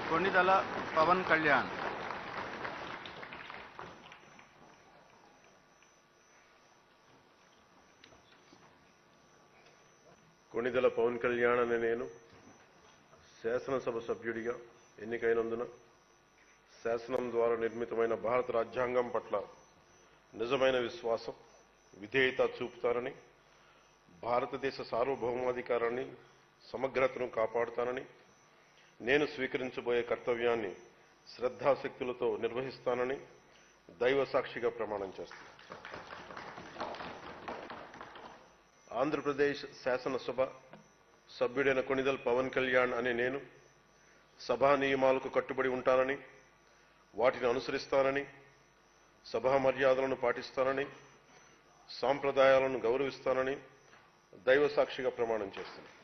కొణిదల పవన్ కళ్యాణ్. కొణిదల పవన్ కళ్యాణ్ అనే నేను శాసనసభ సభ్యుడిగా ఎన్నికైనందున శాసనం ద్వారా నిర్మితమైన భారత రాజ్యాంగం పట్ల నిజమైన విశ్వాసం, విధేయత చూపుతానని, భారతదేశ సార్వభౌమాధికారాన్ని, సమగ్రతను కాపాడుతానని, నేను స్వీకరించబోయే కర్తవ్యాన్ని శ్రద్ధాశక్తులతో నిర్వహిస్తానని దైవ సాక్షిగా ప్రమాణం చేస్తాను. ఆంధ్రప్రదేశ్ శాసనసభ సభ్యుడైన కొణిదల పవన్ కళ్యాణ్ అనే నేను సభా నియమాలకు కట్టుబడి ఉంటానని, వాటిని అనుసరిస్తానని, సభా మర్యాదలను పాటిస్తానని, సాంప్రదాయాలను గౌరవిస్తానని దైవ సాక్షిగా ప్రమాణం చేస్తున్నాను.